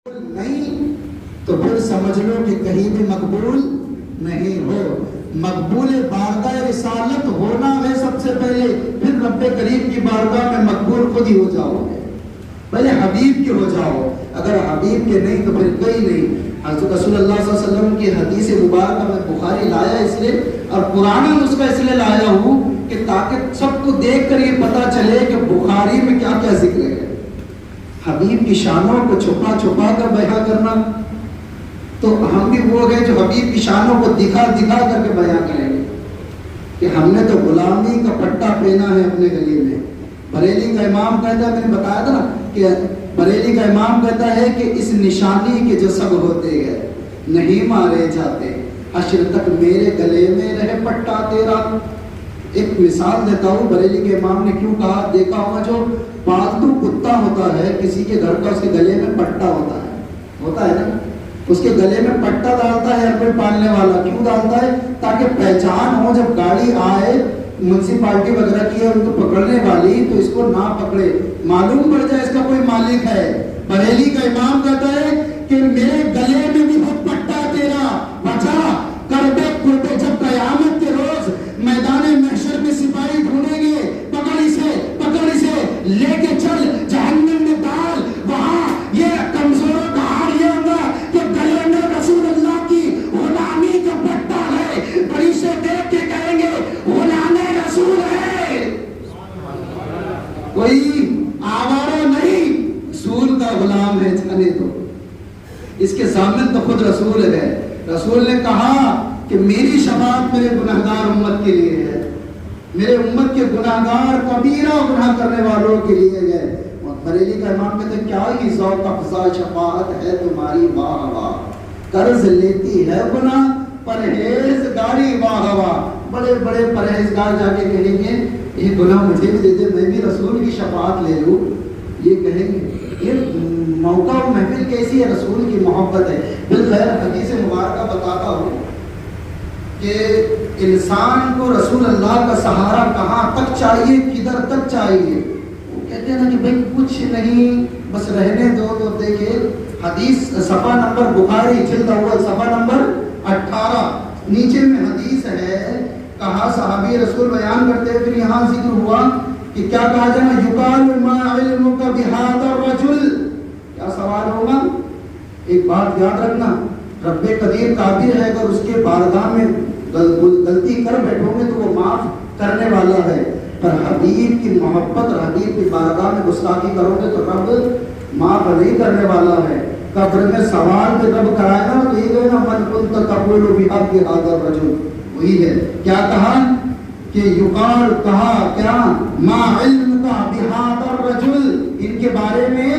نہیں تو پھر سمجھ لو کہ کہیں بھی مقبول نہیں ہو. مقبول بارگاہ رسالت ہونا ہے سب سے پہلے، پھر رب کریم کی بارگاہ میں مقبول خود ہی ہو جاؤ گے. پہلے حبیب کے ہو جاؤ، اگر حبیب کے نہیں تو پھر کوئی نہیں. حضرت رسول اللہ صلی اللہ علیہ وسلم کی حدیث مبارکہ میں بخاری لایا اس لیے اور پرانا نسخہ اس لیے لایا ہوں کہ تاکہ سب کو دیکھ کر یہ پتا چلے کہ بخاری میں کیا کیا ذکر ہے. حبیب کی شانوں کو چھپا چھپا کر بیان کرنا، تو ہم بھی وہ گئے جو حبیب کی شانوں کو دکھا دکھا کر کے بیان کریں گے کہ ہم نے تو غلامی کا پٹا پہنا ہے اپنے گلے میں. بریلی کا امام کہتا ہے، میں نے بتایا تھا نا کہ بریلی کا امام کہتا ہے کہ اس نشانی کے جو سب ہوتے گئے نہیں مارے جاتے، حشر تک میرے گلے میں رہے پٹا تیرا. ایک مثال دیتا ہوں، بریلی کے امام نے کیوں کہا، دیکھا ہوگا جو پالتو کتا ہوتا ہے کسی کے گھر کا، اس کے گلے میں پٹا ہوتا ہے نا، اس کے گلے میں پٹا ڈالتا ہے ہر کوئی پالنے والا. کیوں ڈالتا ہے؟ تاکہ پہچان ہو، جب گاڑی آئے میونسپلٹی وغیرہ کی ہے ان کو پکڑنے والی تو اس کو نہ پکڑے، معلوم پڑ جائے اس کا کوئی مالک ہے. بریلی کا امام کہتا ہے کہ میرے گلے میں بھی ہو پٹا تیرا، بچا کربے کربے جب قیامت کے روز میدان محشر میں سپاہی ڈھونڈیں گے، پکڑ اسے لے کے چل جہنم میں ڈال. وہاں یہ کمزوروں کا حال یہ ہوگا کہ گلے میں رسول اللہ کی غلامی کا پٹا ہے، بڑی سے دیکھ کے کہیں گے غلام رسول ہے. کوئی آوارہ نہیں، رسول کا غلام ہے، جانے دو. اس کے سامنے تو خود رسول ہے. رسول نے کہا کہ میری شفاعت میرے گناہگار امت کے لیے ہے، میرے امت کے گناہگار کبیرہ گناہ کرنے والوں کے لیے ہے. بریلی کا امام کہتے ہیں کیا ہی ذوق افزا شفاعت ہے تمہاری، واہ واہ. قرض لیتی ہے گناہ پرہیزگاری، واہ واہ. بڑے بڑے پرہیزگار جا کے کہیں گے یہ گناہ مجھے بھی دے دے، میں بھی رسول کی شفاعت لے لوں. یہ کہیں گے یہ موقع و محفل کیسی ہے، رسول کی محبت ہے. بالخیر حدیث مبارکہ بتاتا ہوں کہ انسان کو رسول اللہ کا سہارا کہاں تک چاہیے، کدھر تک چاہیے. وہ کہتے ہیں نا کہ بھائی کچھ نہیں بس رہنے دو. تو دیکھیں حدیث صفحہ نمبر بخاری جلد اول صفحہ نمبر 18 نیچے میں حدیث ہے. کہا صحابی رسول بیان کرتے، پھر یہاں ذکر ہوا کہ کیا کہا جانا، یقال ما علمک بہذا الرجل. کیا سوال ہوگا؟ ایک بات یاد رکھنا، رب قدیر قادر ہے، اگر اس کے بارگاہ میں غلطی کر بیٹھو گے تو وہ معاف کرنے والا ہے. پر حبیب کی محبت اور حبیب کی بارگاہ میں گستاخی کرو گے تو رب معاف نہیں کرنے والا ہے. قبر میں سوال کے رب کرائے نا تو یہ کہنا من کنت تقول بحق هذا الرجل، وہی ہے. کیا کہا کہ یقال، کہا کیا ما علمک بهذا الرجل، ان کے بارے میں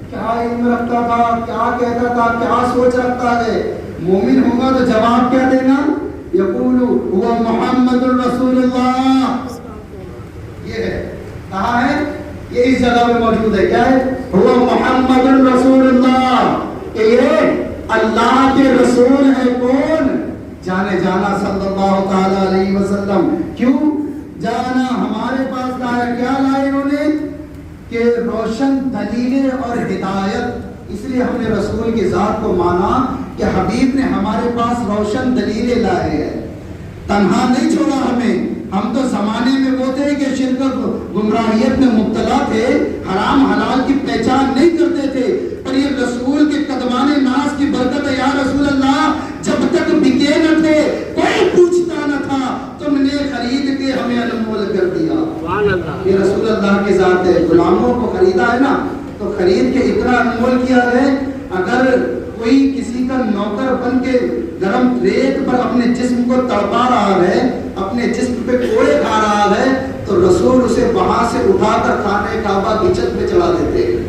کیا علم رکھتا تھا، کیا کہتا تھا، کیا سوچ رکھتا ہے. مومن ہوگا تو جواب کیا دینا، یقول هو محمد رسول اللہ. یہ ہے کہا ہے، یہ اس جگہ میں موجود ہے. کیا ہے؟ هو محمد رسول اللہ، کہ یہ اللہ کے رسول ہے. کون؟ جانے جانا صلی اللہ تعالی علیہ وسلم. کیوں جانا؟ ہمارے پاس کیا لائے انہوں نے کہ روشن دلیلیں اور ہدایت. اس لیے ہم نے رسول کی ذات کو مانا کہ حبیب نے ہمارے پاس روشن دلیلیں لائے ہیں، تنہا نہیں چھوڑا ہمیں. ہم تو زمانے میں وہ تھے کہ شرک گمراہیت میں مبتلا تھے، حرام حلال کی پہچان نہیں کرتے تھے. پر یہ رسول کے قدمان ناز کی برکت ہے. یا رسول اللہ جب تک بکے نہ تھے، کوئی پوچھتا نہ تھا، تم نے خرید کے ہمیں انمول کر دیا. یہ رسول اللہ کی ذات ہے. غلاموں کو خریدا ہے نا تو خرید کے اتنا انمول کیا ہے. اگر کوئی کسی کا نوکر بن کے گرم ریت پر اپنے جسم کو تڑپا رہا ہے، اپنے جسم پہ کوڑے کھا رہا ہے، تو رسول اسے وہاں سے اٹھا کر خانے کعبہ کی چھت پہ چلا دیتے ہیں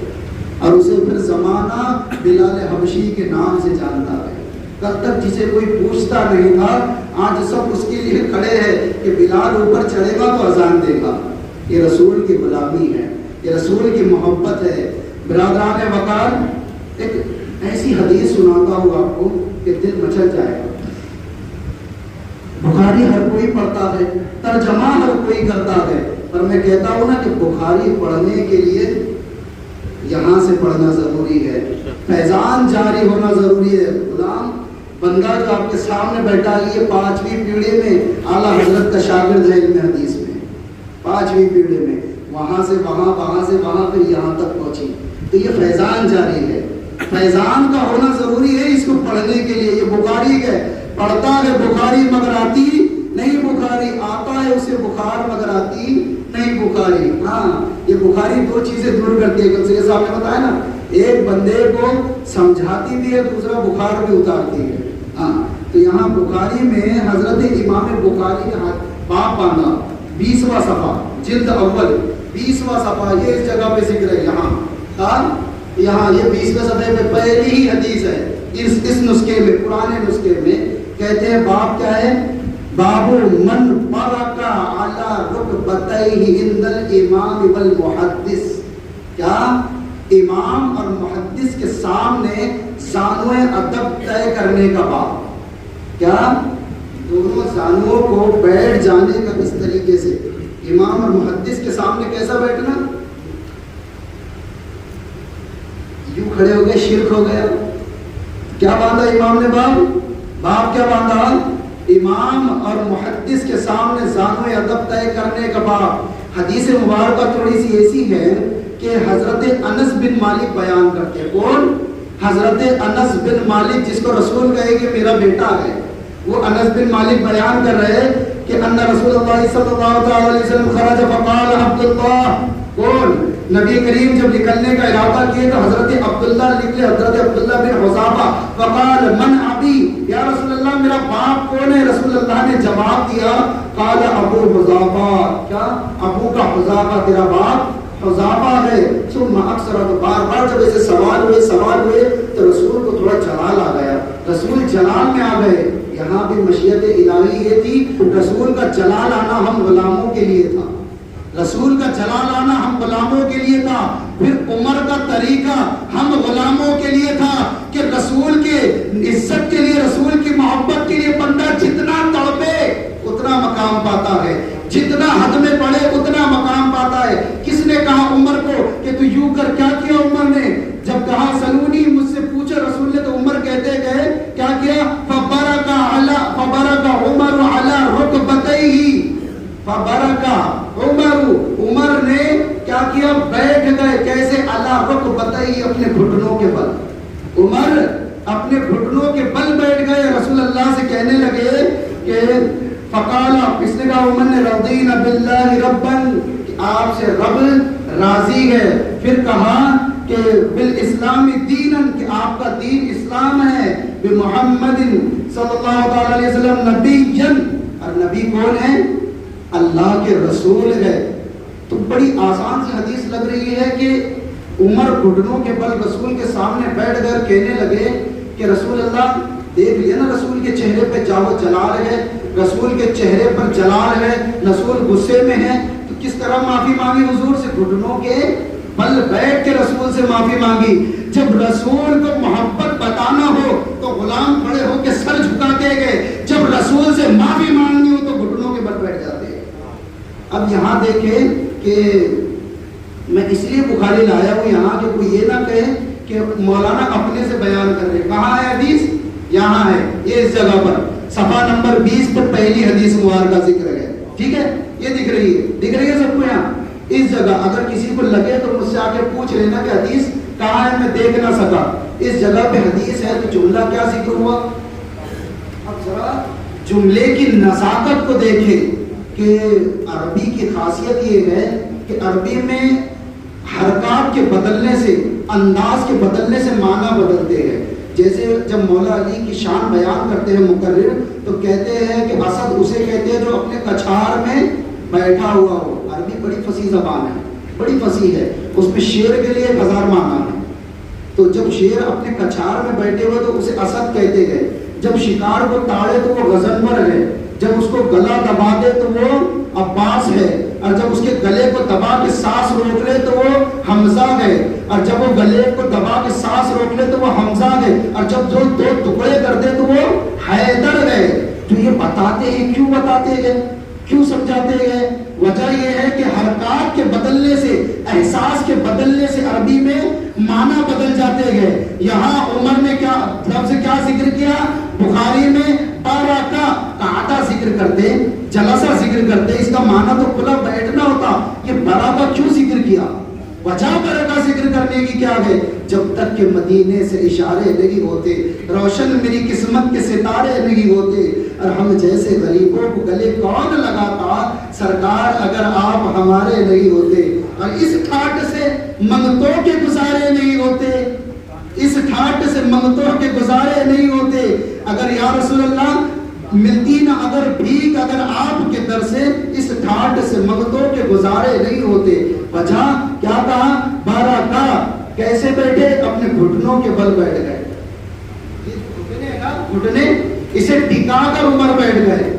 اور اسے پھر زمانہ بلال حبشی کے نام سے جانتا ہے. کل تک جسے کوئی پوچھتا نہیں تھا، آج سب اس کے لیے کھڑے ہیں کہ بلال اوپر چڑھے گا تو اذان دے گا. یہ رسول کی غلامی ہے، یہ رسول کی محبت ہے. برادران وقار، ایک ایسی حدیث سناتا ہوں آپ کو کہ دل مچل جائے گا. بخاری ہر کوئی پڑھتا ہے، ترجمہ ہر کوئی کرتا ہے، پر میں کہتا ہوں نا کہ بخاری پڑھنے کے لیے یہاں سے پڑھنا ضروری ہے، فیضان جاری ہونا ضروری ہے۔ غلام بندہ جو آپ کے سامنے بیٹھا ہے یہ 5ویں پیڑھی میں اعلیٰ حضرت کا شاگرد ہے علم حدیث میں، 5ویں پیڑھی میں، وہاں سے وہاں، وہاں سے وہاں، پھر یہاں تک پہنچی۔ تو یہ فیضان جاری ہے، فیضان کا ہونا ضروری ہے اس کو پڑھنے کے لیے۔ یہ بخاری ہے، پڑھتا ہے بخاری مگر آتی نہیں بخاری، آتا ہے اسے بخار مگر آتی نہیں بخاری۔ ہاں یہ بخاری 2 چیزیں دور کرتی ہے، کل سے صاحب نے بتایا نا، ایک بندے کو سمجھاتی بھی ہے، دوسرا بخار بھی اتارتی ہے۔ ہاں تو یہاں بخاری میں حضرت امام بخاری نے باب باندھا 20واں صفحہ، جلد اول 20واں صفحہ، یہ اس جگہ پہ ذکر ہے یہاں۔ یہاں یہ 20ویں صفحے پہ پہلی ہی حدیث ہے اس نسخے میں، پرانے نسخے میں کہتے ہیں باب کیا ہے؟ باب من برکا علی رکبتیہ عند الامام والمحدث۔ کیا؟ امام اور محدث کے سامنے زانوئے ادب طے کرنے کا باب۔ کیا؟ دونوں زانوؤں کو بیٹھ جانے کا اس طریقے سے، امام اور محدث کے سامنے کیسا بیٹھنا؟ یوں کھڑے ہو گئے، شرک ہو گیا۔ کیا باندھا امام نے باب کیا باندھا؟ امام اور محدث کے سامنے زانوئے ادب طے کرنے کا باب۔ حدیث مبارکہ تھوڑی سی ایسی ہے کہ حضرت انس بن مالک بیان کرتے ہیں۔ کون؟ حضرت انس بن مالک، جس کو رسول کہے کہ میرا بیٹا ہے، وہ انس بن مالک بیان کر رہے کہ ان رسول اللہ صلی اللہ علیہ وسلم خرج فقال عبداللہ۔ کون؟ نبی کریم جب نکلنے کا ارادہ کیے تو حضرت عبداللہ نکلے، حضرت عبداللہ بن حذافہ۔ فقال من ابی، یا رسول اللہ میرا باپ کون ہے؟ رسول اللہ نے جواب دیا قال ابو حذافہ۔ کیا؟ ابو کا حذافہ، تیرا باپ حذافہ ہے۔ ثم اکثر، بار بار جب ایسے سوال ہوئے تو رسول کو تھوڑا جلال آ گیا، رسول جلال میں آ گئے۔ یہاں بھی مشیت الہی یہ تھی، رسول کا جلال آنا ہم غلاموں کے لیے تھا، رسول کا جلال آنا ہم غلاموں کے لیے تھا۔ پھر عمر کا طریقہ ہم غلاموں کے لیے تھا کہ رسول کے عزت کے لیے، رسول کی محبت کے لیے بندہ جتنا تڑپے اتنا مقام پاتا ہے، جتنا حد میں پڑے اتنا مقام پاتا ہے۔ کس نے کہا عمر کو کہ تو یوں کر؟ کیا کیا عمر نے؟ جب کہا سلونی، مجھ سے پوچھا رسول نے، تو عمر کہتے گئے کیا کیا؟ فبرک عمر علی رکبتیہ، فبرک عمر نے کیا کیا؟ بیٹھ گئے۔ کیسے؟ علی رکبتیہ، اپنے گھٹنوں کے بل۔ عمر اپنے گھٹنوں کے بل بیٹھ گئے، رسول اللہ سے کہنے لگے کہ فقال، اس نے کہا عمر نے، رضینا باللہ ربا، آپ سے رب راضی ہے۔ پھر کہا کہ بالاسلام دینا، کہ آپ کا دین اسلام ہے، بمحمد صلی اللہ علیہ وسلم نبی، اور نبی کون ہے؟ اللہ کے رسول ہے۔ تو بڑی آسان سی حدیث لگ رہی ہے کہ عمر گھٹنوں کے بل رسول کے سامنے بیٹھ کر کہنے لگے کہ رسول اللہ، دیکھ لیا نا رسول کے چہرے پہ جاو جلال ہے، رسول کے چہرے پر جلال ہے، رسول غصے میں ہے، تو کس طرح معافی مانگی حضور سے؟ گھٹنوں کے بل بیٹھ کے رسول سے معافی مانگی۔ جب رسول کو محبت بتانا ہو تو غلام کھڑے ہو کے سر جھکاتے گئے، جب رسول سے معافی مانگنی ہو تو گھٹنوں کے بل بیٹھ جاتے ہیں۔ اب یہاں دیکھیں کہ میں اس لیے بخاری لایا ہوں یہاں کہ کوئی یہ نہ کہے کہ مولانا اپنے سے بیان کر رہے۔ کہاں ہے حدیث؟ یہاں ہے، یہ اس جگہ پر صفحہ نمبر 20 پر پہلی حدیث مبارکہ ذکر ہے۔ ٹھیک ہے، یہ دکھ رہی ہے سب کو یہاں اس جگہ۔ اگر کسی کو لگے تو مجھ سے آ کے پوچھ لینا کہ حدیث کہاں ہے، میں دیکھ نہ سکا۔ اس جگہ پہ حدیث ہے تو جملہ کیا ذکر ہوا؟ اب ذرا جملے کی نزاکت کو دیکھیں کہ عربی کی خاصیت یہ ہے کہ عربی میں حرکات کے بدلنے سے، انداز کے بدلنے سے معنی بدلتے ہیں۔ جیسے جب مولا علی کی شان بیان کرتے ہیں مقرر تو کہتے ہیں کہ اسد اسے کہتے ہیں جو اپنے کچھار میں بیٹھا ہوا ہو۔ عربی بڑی فصیح زبان ہے، بڑی فصیح ہے، اس میں شیر کے لیے 1000 معنی ہے۔ تو جب شیر اپنے کچھار میں بیٹھے ہوئے تو اسے اسد کہتے گئے، جب شکار کو تاڑے تو وہ غضنفر ہے، جب اس کو گلا دبا دے تو وہ عباس ہے، اور جب اس کے گلے کو دبا کے سانس روک لے تو وہ حمزہ ہے، اور جب وہ گلے کو دبا کے سانس روک لے تو وہ حمزہ ہے، اور جب جو 2 ٹکڑے کر دے تو وہ حیدر ہے۔ تو یہ بتاتے ہیں، کیوں بتاتے ہیں، کیوں سمجھاتے ہیں وجہ یہ ہے کہ حرکات کے بدلنے سے، احساس کے بدلنے سے عربی میں معنی بدل جاتے گئے۔ یہاں عمر نے کیا لفظ کیا ذکر کیا؟ بخاری میں بارکا قعدہ ذکر کرتے، جلسہ ذکر کرتے، اس کا معنی تو کھلا بیٹھنا ہوتا، یہ برکہ کیوں ذکر کیا؟ وجہ برکہ ذکر کرنے کی کیا ہے؟ جب تک کہ مدینے سے اشارے نہیں ہوتے، روشن میری قسمت کے ستارے نہیں ہوتے، اور ہم جیسے غریبوں کو گلے کون لگاتا سرکار اگر آپ ہمارے نہیں ہوتے، اور اس ٹھاٹ سے منگتوں کے گزارے نہیں ہوتے، اس ٹھاٹ سے منگتوں کے گزارے نہیں ہوتے، اگر یا رسول اللہ ملتی نہ اگر بھیک اگر آپ کے در سے، اس ٹھاٹ سے منگتوں کے گزارے نہیں ہوتے۔ وجہ کیا کہا؟ بارکا کیسے بیٹھے؟ اپنے گھٹنوں کے بل بیٹھ گئے، گھٹنے اسے ٹکا کر عمر بیٹھ گئے۔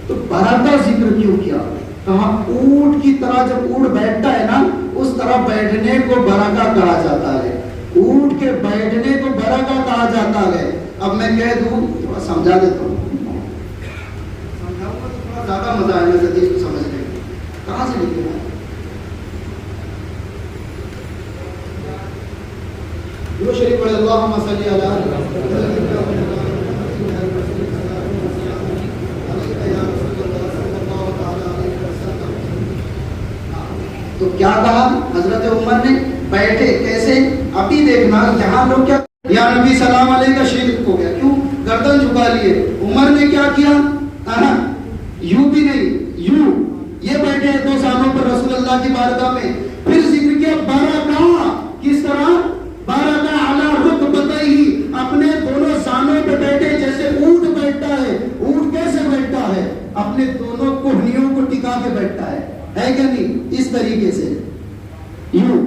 تو برکہ ذکر کیوں کیا؟ کہا اونٹ کی طرح جب اونٹ بیٹھتا ہے نا، اس طرح بیٹھنے کو برکہ کہا جاتا ہے، اونٹ کے بیٹھنے کو برکہ کہا جاتا ہے۔ اب میں کہہ دوں، تھوڑا سمجھا دیتا ہوں، سمجھاؤں گا تو تھوڑا زیادہ مزہ آئے گا حدیث کو سمجھنے میں۔ کہاں سے لکھے ہیں؟ جو شریف پڑھے اللہم صلی علی تو کیا کہا حضرت عمر نے؟ بیٹھے کیسے؟ ابھی دیکھنا یہاں لوگ کیا، یا نبی سلام علیہ کا شریف ہو گیا، کیوں؟ گردن جھکا لیے۔ عمر نے کیا کیا؟ یوں بھی نہیں، یوں یہ بیٹھے ہیں دو سانوں پر رسول اللہ کی بارگاہ میں۔ پھر ذکر کیا بارکہ، کس طرح؟ بارکہ علی رکبتیہ، اپنے دونوں سانوں پہ بیٹھے جیسے اونٹ بیٹھتا ہے۔ اونٹ کیسے بیٹھتا ہے؟ اپنے دونوں کوہنیوں کو ٹکا کے بیٹھتا ہے کہ نہیں؟ اس طریقے سے یوں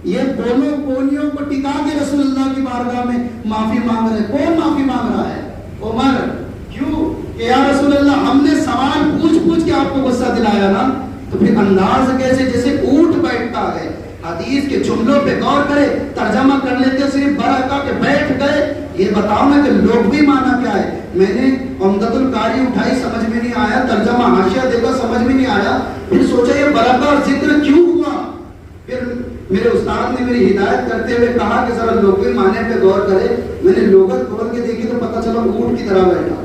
یہ دونوں کوہنیوں کو ٹکا کے رسول اللہ کی بارگاہ میں معافی مانگ رہے۔ کون معافی مانگ رہا ہے؟ عمر۔ کیوں؟ کہ یا رسول اللہ ہم نے سوال پوچھ پوچھ کے آپ کو غصہ دلایا نا، تو پھر انداز کیسے؟ جیسے اونٹ بیٹھتا ہے۔ حدیث کے جملوں پہ غور کرے، ترجمہ کر لیتے صرف برکہ کے بیٹھ گئے۔ یہ بتاؤ نا کہ لوگ بھی مانا کیا ہے؟ میں نے عمدۃ القاری اٹھائی، سمجھ میں نہیں آیا، ترجمہ حاشیہ دیکھا، سمجھ میں نہیں آیا، پھر سوچا یہ برکہ اور ذکر کیوں ہوا؟ پھر میرے استاد نے میری ہدایت کرتے ہوئے کہا کہ ذرا لغوی معنی پہ غور کرے۔ میں نے لغت کھول کے دیکھی تو پتہ چلا اونٹ کی طرح بیٹھا۔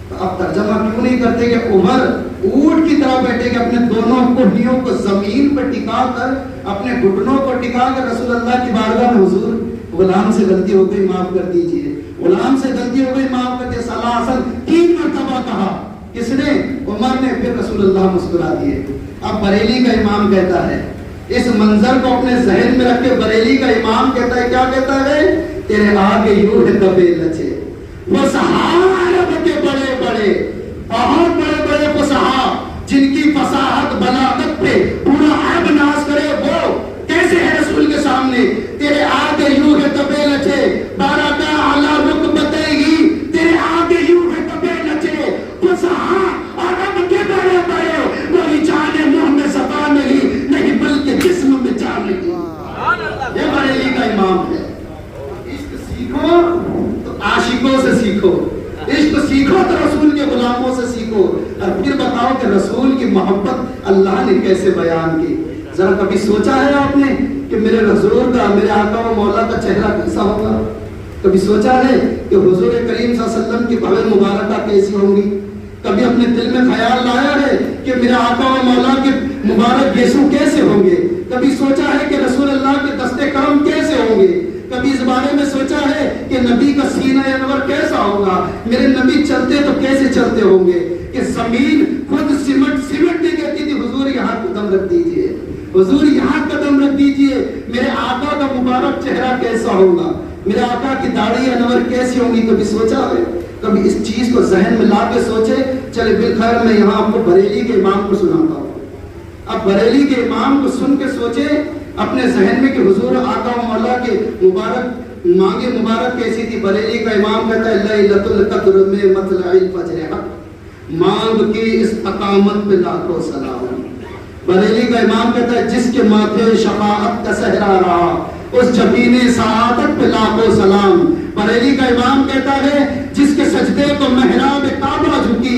تو اب ترجمہ کیوں نہیں کرتے کہ عمر اونٹ کی طرح بیٹھے کہ اپنے دونوں کوہنیوں کو زمین پر ٹکا کر، اپنے گھٹنوں کو ٹکا کر رسول اللہ کی بارگاہ میں حضور غلام سے غلطی ہو گئی معاف کر دیجئے، غلام سے غلطی ہو گئی معاف کر دیجئے، سلاسل 3 مرتبہ کہا۔ کس نے؟ عمر نے۔ پھر رسول اللہ مسکرا دیے۔ اب بریلی کا امام کہتا ہے، اس منظر کو اپنے ذہن میں رکھ کے بریلی کا امام کہتا ہے، کیا کہتا ہے؟ تیرے آگے یوں ہے دبے لچے، وہ صحابہ کے بڑے بڑے، بہت بڑے بڑے فصحا جن کی فصاحت بلاغت پہ پورا عرب ناز کرے، وہ کیسے ہے رسول کے سامنے؟ تیرے آگے یوں ہے دبے لچے، بارکہ علی رکبتیہ، تیرے آگے یوں ہے دبے لچے، فصحا عرب کے بڑے بڑے، وہی جانے منہ میں زبان نہیں بلکہ جسم میں جان نہیں۔ یہ بریلی کا امام ہے۔ عشق سیکھو تو عاشقوں سے سیکھو، عشق سیکھو تو رسول کے غلاموں سے سیکھو، اور پھر بتاؤ کہ رسول کی محبت اللہ نے کیسے بیان کی۔ ذرا کبھی سوچا ہے آپ نے کہ میرے حضور کا، میرے آقا و مولا کا چہرہ کیسا ہوگا؟ کبھی سوچا ہے کہ حضور کریم صلی اللہ علیہ وسلم کی بھویں مبارکہ کیسی ہوں گی؟ کبھی اپنے دل میں خیال لایا ہے کہ میرے آقا و مولا کے مبارک یسوع کیسے ہوں گے؟ کبھی سوچا ہے کہ رسول اللہ کے دستے کرم کیسے ہوں گے؟ کبھی اس بارے میں سوچا ہے کہ نبی کا سینہ انور کیسا ہوگا؟ میرے نبی چلتے تو کیسے چلتے ہوں گے کہ زمین خود سمٹ نہیں کہتی تھی حضور یہاں قدم رکھ دیجئے، حضور یہاں قدم رکھ دیجئے، میرے آقا کا مبارک چہرہ کیسا ہوگا، میرے آقا کی داڑھی انور کیسی ہوں گی؟ کبھی سوچا ہے؟ کبھی اس چیز کو ذہن میں لا کے سوچے؟ چلے بالخیر میں یہاں آپ کو بریلی کے امام کو سناتا ہوں۔ اب بریلی کے امام کو سن کے سوچے اپنے ذہن میں کہ حضور آقا و مولا کے مبارک مانگے مبارک کیسی تھی۔ بریلی کا امام کہتا ہے لیلۃ القدر میں مطلع الفجر حق، مانگ کی استقامت پہ لاکھوں سلام۔ بریلی کا امام کہتا ہے جس کے ماتھے شفاعت کا صحرا رہا، اس جبین سعادت پہ لاکھوں سلام۔ بریلی کا امام کہتا ہے جس کے سجدے کو محراب کعبہ جھکی،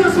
10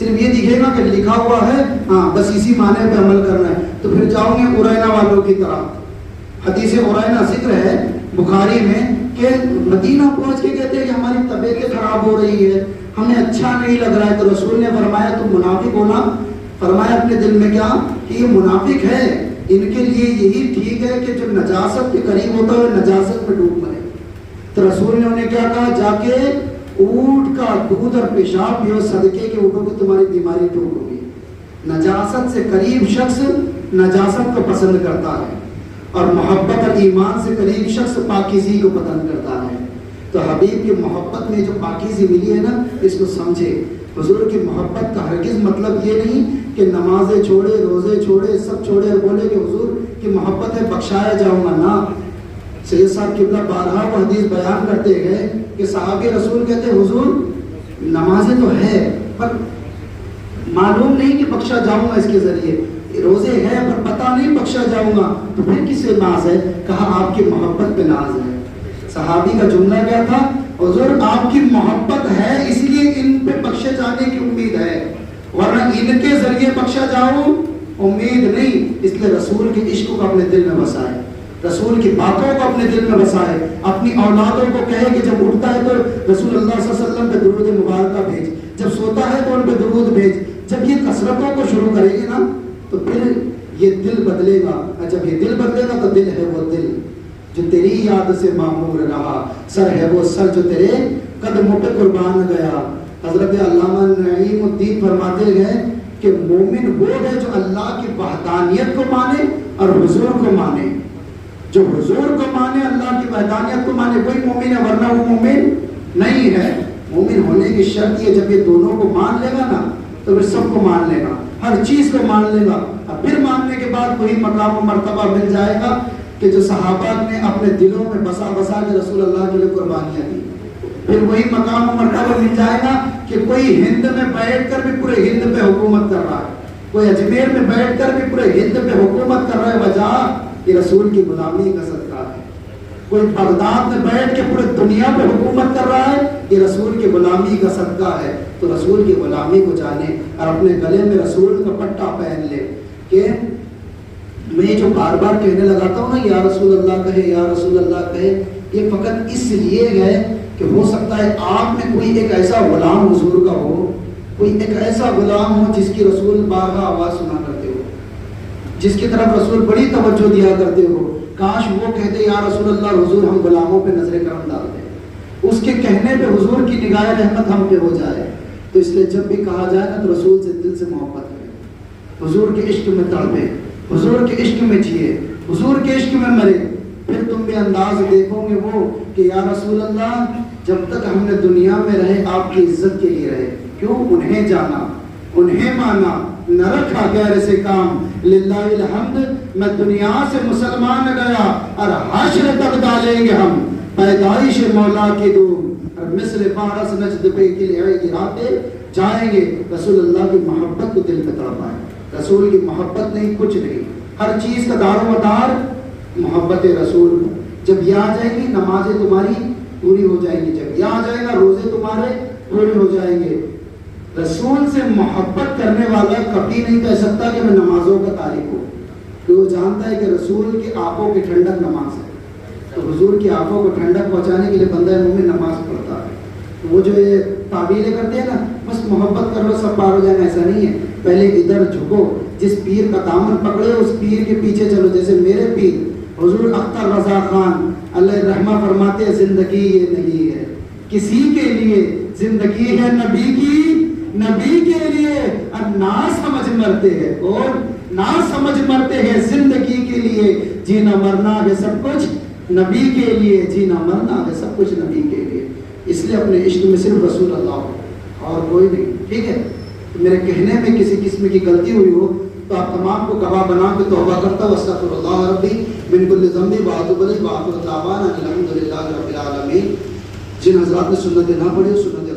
صرف یہ دکھے گا کہ لکھا ہوا ہے ہاں بس اسی معنی پہ عمل کرنا ہے، تو پھر جاؤ گے عرینہ والوں کی طرح۔ حدیث عرینہ ذکر ہے بخاری میں کہ مدینہ پہنچ کے کہتے ہیں کہ ہماری طبیعت خراب ہو رہی ہے، ہمیں اچھا نہیں لگ رہا ہے، تو رسول نے فرمایا تم منافق ہو نا؟ فرمایا اپنے دل میں کیا کہ یہ منافق ہے، ان کے لیے یہی ٹھیک ہے کہ جو نجاست کے قریب ہوتا ہے نجاست میں ڈوب مرے۔ تو رسول نے انہیں کیا کہا، جا کے اونٹ کا دودھ اور پیشاب پیو، صدقے کے اونٹوں کو تمہاری بیماری دور ہوگی۔ نجاست سے قریب شخص نجاست کو پسند کرتا ہے، اور محبت اور ایمان سے قریب شخص پاکیزی کو پسند کرتا ہے۔ تو حبیب کی محبت میں جو پاکیزی ملی ہے نا، اس کو سمجھے۔ حضور کی محبت کا ہرگز مطلب یہ نہیں کہ نمازیں چھوڑے، روزے چھوڑے، سب چھوڑے اور بولے کہ حضور کی محبت ہے بخشایا جاؤں گا، نہ۔ سید صاحب قبلہ بارہا وہ حدیث بیان کرتے گئے کہ صحابی رسول کہتے حضور نمازیں تو ہے پر معلوم نہیں کہ بخشا جاؤں گا اس کے ذریعے، روزے ہیں پر پتہ نہیں بخشا جاؤں گا، تو پھر کس سے ناز ہے؟ کہا آپ کی محبت پہ ناز ہے۔ صحابی کا جملہ کیا تھا؟ حضور آپ کی محبت ہے اس لیے ان پہ بخشے جانے کی امید ہے، ورنہ ان کے ذریعے بخشا جاؤں امید نہیں۔ اس لیے رسول کے عشق کو اپنے دل میں بسائے، رسول کی باتوں کو اپنے دل میں بسائے، اپنی اولادوں کو کہے کہ جب اٹھتا ہے تو رسول اللہ صلی اللہ علیہ وسلم پہ درود مبارکہ بھیج، جب سوتا ہے تو ان پہ درود بھیج۔ جب یہ کثرتوں کو شروع کرے گی نا تو پھر یہ دل بدلے گا، اور جب یہ دل بدلے گا تو دل ہے وہ دل جو تیری یاد سے معمور رہا، سر ہے وہ سر جو تیرے قدموں پہ قربان گیا۔ حضرت علامہ نعیم الدین فرماتے گئے کہ مومن وہ ہے جو اللہ کی وحدانیت کو مانے اور حضور کو مانے، جو حضور کو مانے، اللہ کی وحدانیت کو مانے، وہی مومن ہے، ورنہ وہ مومن نہیں ہے۔ مومن ہونے کی شرط یہ جب یہ دونوں کو مان لے گا نا تو پھر سب کو مان لے گا، ہر چیز کو مان لے گا، اور پھر ماننے کے بعد وہی مقام و مرتبہ مل جائے گا کہ جو صحابہ نے اپنے دلوں میں بسا بسا کے رسول اللہ کے لیے قربانیاں دی۔ پھر وہی مقام و مرتبہ مل جائے گا کہ کوئی ہند میں بیٹھ کر بھی پورے ہند پہ حکومت کر رہا ہے، کوئی اجمیر میں بیٹھ کر بھی پورے ہند پہ حکومت کر رہا ہے، وجہ یہ رسول کی غلامی کا صدقہ ہے۔ کوئی بغداد میں بیٹھ کے پورے دنیا پہ حکومت کر رہا ہے، یہ رسول کی غلامی کا صدقہ ہے۔ تو رسول کی غلامی کو جانے اور اپنے گلے میں رسول کا پٹا پہن لے کہ میں جو بار بار کہنے لگاتا ہوں نا یا رسول اللہ کہے، یا رسول اللہ کہے، یہ فقط اس لیے ہے کہ ہو سکتا ہے آپ میں کوئی ایک ایسا غلام حضور کا ہو، کوئی ایک ایسا غلام ہو جس کی رسول بارہا آواز سنا کرتے ہو، جس کی طرف رسول بڑی توجہ دیا کرتے ہو۔ کاش وہ کہتے یا رسول اللہ، حضور ہم غلاموں پہ نظر کرم ڈالتے، اس کے کہنے پہ حضور کی نگاہ رحمت ہم پہ ہو جائے۔ تو اس لیے جب بھی کہا جائے نا تو رسول سے دل سے محبت کرے، حضور کے عشق میں تڑپے، حضور کے عشق میں جیے، حضور کے عشق میں مرے، پھر تم بھی انداز دیکھو گے وہ کہ یا رسول اللہ جب تک ہم نے دنیا میں رہے آپ کی عزت کے لیے رہے، کیوں؟ انہیں جانا، انہیں مانا، نہ رکھا غیر سے کام، للہ الحمد میں دنیا سے مسلمان گیا اور حشر تک ڈالیں گے ہم پیدائش مولا کی دور، اور مثل فارس نجد پہ قلعہ گراتے جائیں گے۔ رسول اللہ کی محبت کو دل میں تڑپائے، رسول کی محبت نہیں کچھ نہیں، ہر چیز کا دار و مدار محبت رسول۔ جب یہ آ جائے گی نمازیں تمہاری پوری ہو جائیں گی، جب یہ آ جائے گا روزے تمہارے پورے ہو جائیں گے۔ رسول سے محبت کرنے والا کبھی نہیں کہہ سکتا کہ میں نمازوں کا تارک ہوں، کہ وہ جانتا ہے کہ رسول کی آنکھوں کی ٹھنڈک نماز ہے، تو حضور کی آنکھوں کو ٹھنڈک پہنچانے کے لیے بندہ مومن نماز پڑھتا ہے۔ وہ جو یہ تعبیریں کرتے ہیں نا بس محبت کر لو سب پار ہو جانا، ایسا نہیں ہے۔ پہلے ادھر جھکو، جس پیر کا دامن پکڑے اس پیر کے پیچھے چلو۔ جیسے میرے پیر حضور اختر رضا خان اللہ رحمہ فرماتے ہیں زندگی یہ نہیں ہے کسی کے لیے، زندگی ہے نبی کی، نبی کے لیے، اور نہ سمجھ مرتے ہیں، اور نہ سمجھ مرتے ہیں زندگی کے لیے، جینا مرنا ہے سب کچھ نبی کے لیے، جینا مرنا ہے سب کچھ نبی کے لیے۔ اس لیے اپنے عشق میں صرف رسول اللہ ہو اور کوئی نہیں، ٹھیک ہے؟ میرے کہنے میں کسی قسم کی غلطی ہوئی ہو تو آپ تمام کو گواہ بنا کے توبہ کرتا ہوں، استغفر اللہ ربی من کل ذنب واتوب الیہ وآخر دعوانا الحمد للہ رب العالمین۔ جن حضرات نے سنت نہ پڑھی سنت